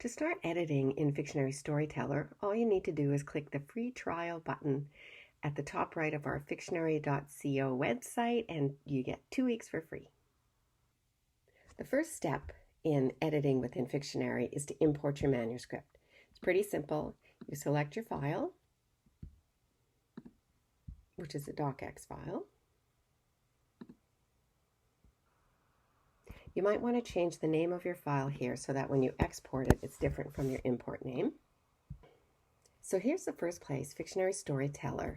To start editing in Fictionary StoryTeller, all you need to do is click the free trial button at the top right of our fictionary.co website and you get 2 weeks for free. The first step in editing within Fictionary is to import your manuscript. It's pretty simple. You select your file, which is a docx file. You might want to change the name of your file here so that when you export it, it's different from your import name. So here's the first place Fictionary StoryTeller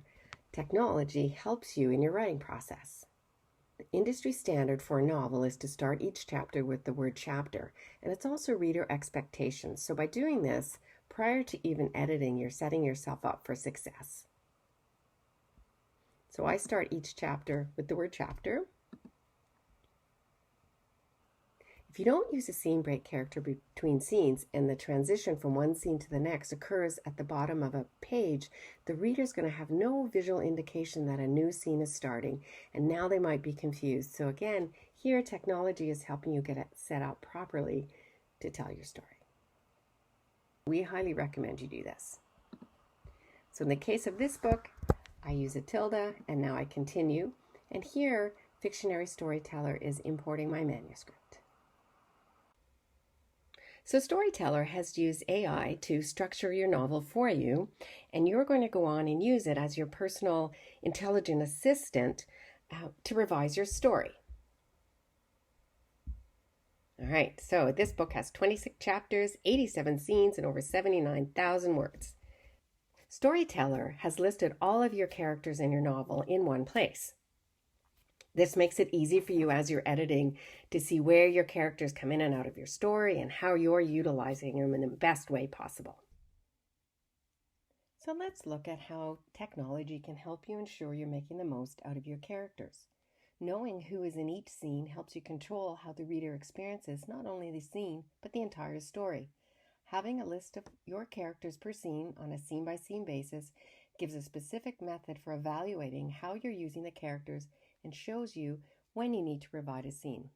technology helps you in your writing process. The industry standard for a novel is to start each chapter with the word chapter, and it's also reader expectations. So by doing this, prior to even editing, you're setting yourself up for success. So I start each chapter with the word chapter. If you don't use a scene break character between scenes and the transition from one scene to the next occurs at the bottom of a page, the reader's going to have no visual indication that a new scene is starting, and now they might be confused. So again, here technology is helping you get it set up properly to tell your story. We highly recommend you do this. So in the case of this book, I use a tilde and now I continue, and here Fictionary StoryTeller is importing my manuscript. So StoryTeller has used AI to structure your novel for you, and you're going to go on and use it as your personal intelligent assistant to revise your story. All right, so this book has 26 chapters, 87 scenes, and over 79,000 words. StoryTeller has listed all of your characters in your novel in one place. This makes it easy for you as you're editing to see where your characters come in and out of your story and how you're utilizing them in the best way possible. So let's look at how technology can help you ensure you're making the most out of your characters. Knowing who is in each scene helps you control how the reader experiences not only the scene, but the entire story. Having a list of your characters per scene on a scene-by-scene basis gives a specific method for evaluating how you're using the characters and shows you when you need to revise a scene.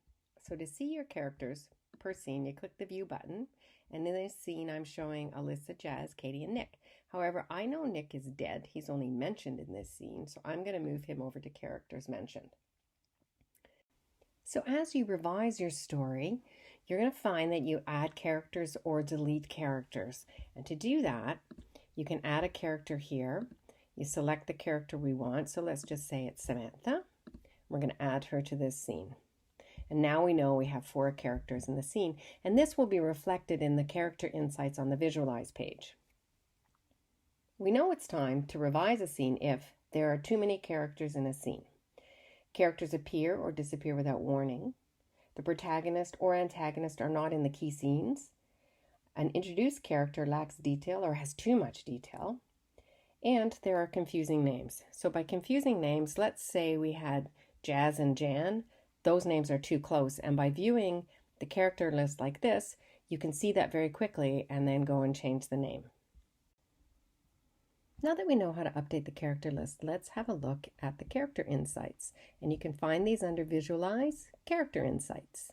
So to see your characters per scene, you click the view button, and in this scene I'm showing Alyssa, Jazz, Katie, and Nick. However, I know Nick is dead. He's only mentioned in this scene, so I'm going to move him over to characters mentioned. So as you revise your story, you're going to find that you add characters or delete characters. And to do that, you can add a character here. You select the character we want. So let's just say it's Samantha. We're going to add her to this scene. And now we know we have 4 characters in the scene, and this will be reflected in the character insights on the visualize page. We know it's time to revise a scene if there are too many characters in a scene. Characters appear or disappear without warning. The protagonist or antagonist are not in the key scenes. An introduced character lacks detail or has too much detail. And there are confusing names. So by confusing names, let's say we had Jazz and Jan. Those names are too close, and by viewing the character list like this, you can see that very quickly and then go and change the name. Now that we know how to update the character list, let's have a look at the character insights, and you can find these under Visualize, Character Insights.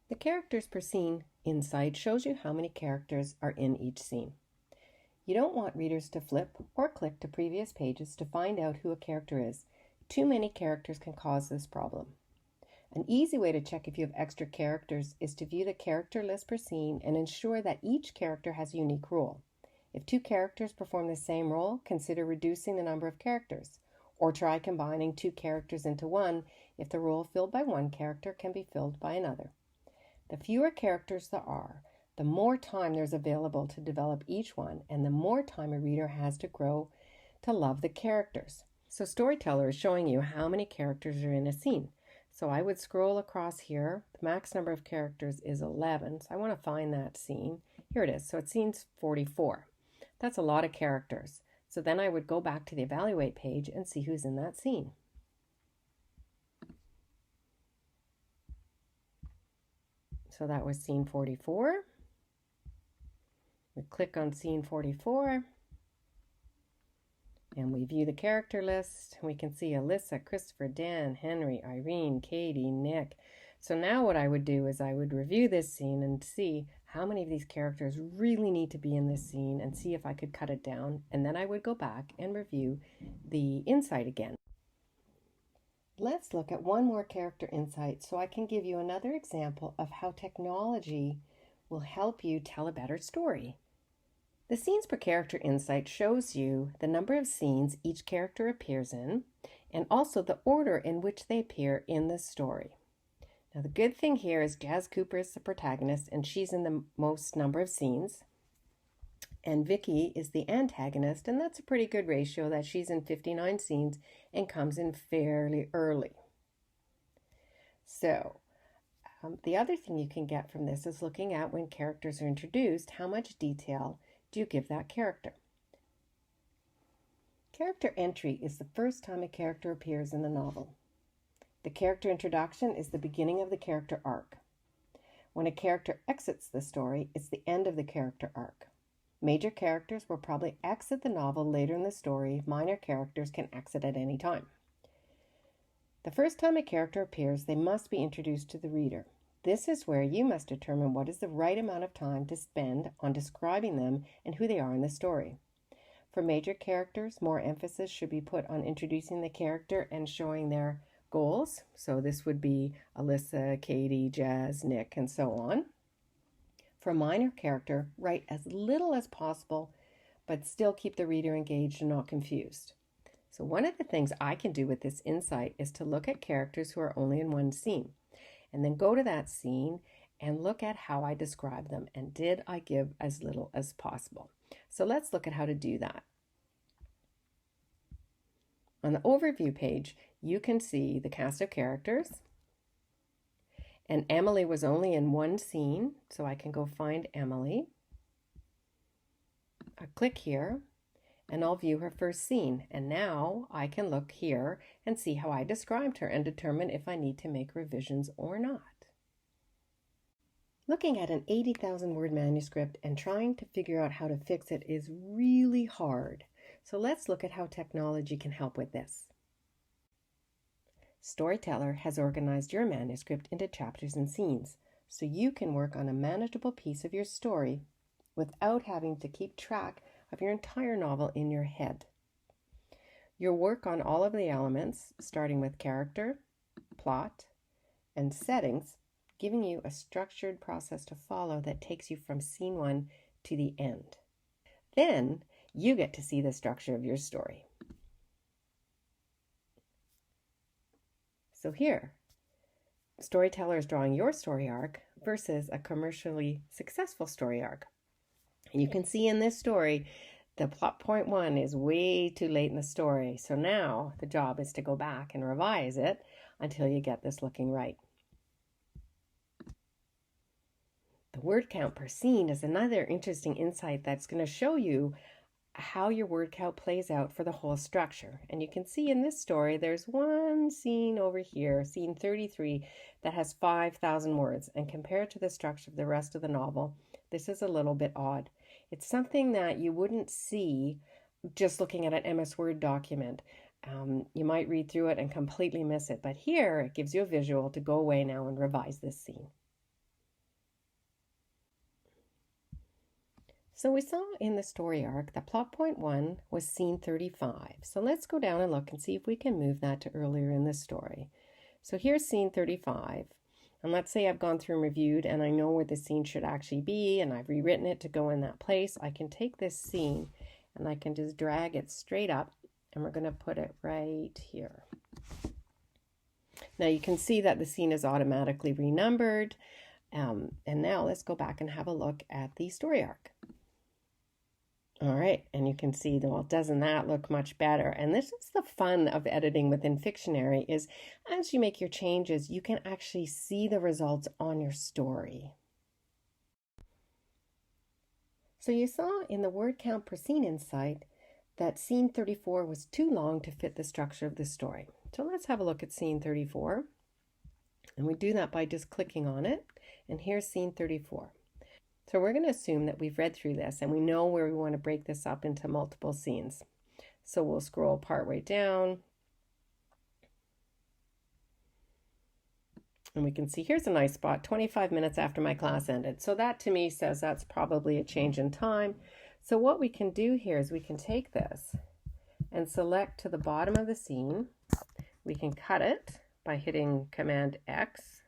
The characters per scene insight shows you how many characters are in each scene. You don't want readers to flip or click to previous pages to find out who a character is. Too many characters can cause this problem. An easy way to check if you have extra characters is to view the character list per scene and ensure that each character has a unique role. If 2 characters perform the same role, consider reducing the number of characters, or try combining 2 characters into one if the role filled by one character can be filled by another. The fewer characters there are, the more time there's available to develop each one, and the more time a reader has to grow to love the characters. So StoryTeller is showing you how many characters are in a scene. So I would scroll across here. The max number of characters is 11, so I want to find that scene. Here it is. So it's scene 44. That's a lot of characters. So then I would go back to the evaluate page and see who's in that scene. So that was scene 44. We click on scene 44 and we view the character list. We can see Alyssa, Christopher, Dan, Henry, Irene, Katie, Nick, So now what I would do is I would review this scene and see how many of these characters really need to be in this scene and see if I could cut it down. And then I would go back and review the insight again. Let's look at one more character insight so I can give you another example of how technology will help you tell a better story. The scenes per character insight shows you the number of scenes each character appears in and also the order in which they appear in the story. Now the good thing here is Jazz Cooper is the protagonist and she's in the most number of scenes. And Vicky is the antagonist, and that's a pretty good ratio that she's in 59 scenes and comes in fairly early. So the other thing you can get from this is looking at when characters are introduced, how much detail do you give that character? Character entry is the first time a character appears in the novel. The character introduction is the beginning of the character arc. When a character exits the story, it's the end of the character arc. Major characters will probably exit the novel later in the story. Minor characters can exit at any time. The first time a character appears, they must be introduced to the reader. This is where you must determine what is the right amount of time to spend on describing them and who they are in the story. For major characters, more emphasis should be put on introducing the character and showing their goals. So this would be Alyssa, Katie, Jazz, Nick, and so on. For a minor character, write as little as possible, but still keep the reader engaged and not confused. So one of the things I can do with this insight is to look at characters who are only in one scene, and then go to that scene and look at how I describe them, and did I give as little as possible. So let's look at how to do that. On the overview page, you can see the cast of characters. And Emily was only in one scene, so I can go find Emily. I click here, and I'll view her first scene. And now I can look here and see how I described her and determine if I need to make revisions or not. Looking at an 80,000 word manuscript and trying to figure out how to fix it is really hard. So let's look at how technology can help with this. StoryTeller has organized your manuscript into chapters and scenes, so you can work on a manageable piece of your story without having to keep track of your entire novel in your head. You'll work on all of the elements, starting with character, plot, and settings, giving you a structured process to follow that takes you from scene 1 to the end. Then you get to see the structure of your story. So here, StoryTeller is drawing your story arc versus a commercially successful story arc. And you can see in this story, the plot point 1 is way too late in the story. So now the job is to go back and revise it until you get this looking right. The word count per scene is another interesting insight that's going to show you how your word count plays out for the whole structure. And you can see in this story, there's one scene over here, scene 33, that has 5,000 words. And compared to the structure of the rest of the novel, this is a little bit odd. It's something that you wouldn't see just looking at an MS Word document. You might read through it and completely miss it. But here, it gives you a visual to go away now and revise this scene. So we saw in the story arc that plot point 1 was scene 35. So let's go down and look and see if we can move that to earlier in the story. So here's scene 35. And let's say I've gone through and reviewed and I know where the scene should actually be and I've rewritten it to go in that place. I can take this scene and I can just drag it straight up and we're going to put it right here. Now you can see that the scene is automatically renumbered. And now let's go back and have a look at the story arc. All right, and you can see, well, doesn't that look much better? And this is the fun of editing within Fictionary, is as you make your changes, you can actually see the results on your story. So you saw in the word count per scene insight that scene 34 was too long to fit the structure of the story. So let's have a look at scene 34. And we do that by just clicking on it. And here's scene 34. So we're going to assume that we've read through this and we know where we want to break this up into multiple scenes. So we'll scroll part way down. And we can see here's a nice spot, 25 minutes after my class ended. So that to me says that's probably a change in time. So what we can do here is we can take this and select to the bottom of the scene. We can cut it by hitting Command X.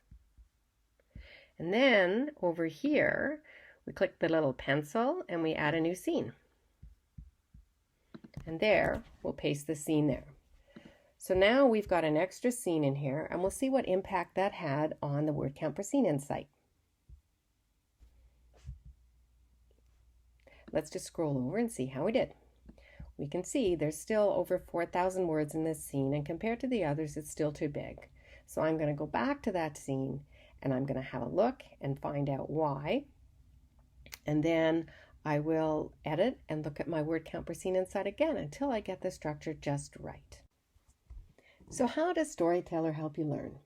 And then over here, we click the little pencil and we add a new scene. And there, we'll paste the scene there. So now we've got an extra scene in here, and we'll see what impact that had on the word count per scene insight. Let's just scroll over and see how we did. We can see there's still over 4,000 words in this scene, and compared to the others, it's still too big. So I'm going to go back to that scene, and I'm going to have a look and find out why. And then I will edit and look at my word count per scene insight again until I get the structure just right. So how does StoryTeller help you learn?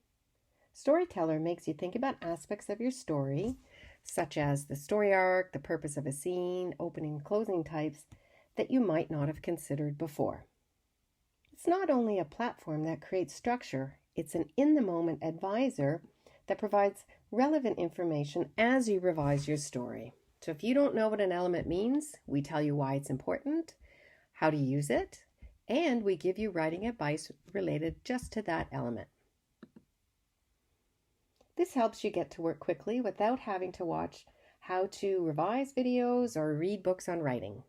StoryTeller makes you think about aspects of your story, such as the story arc, the purpose of a scene, opening and closing types, that you might not have considered before. It's not only a platform that creates structure, it's an in-the-moment advisor that provides relevant information as you revise your story. So if you don't know what an element means, we tell you why it's important, how to use it, and we give you writing advice related just to that element. This helps you get to work quickly without having to watch how to revise videos or read books on writing.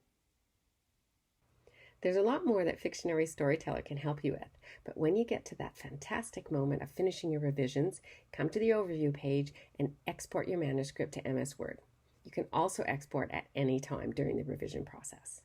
There's a lot more that Fictionary StoryTeller can help you with, but when you get to that fantastic moment of finishing your revisions, come to the overview page and export your manuscript to MS Word. You can also export at any time during the revision process.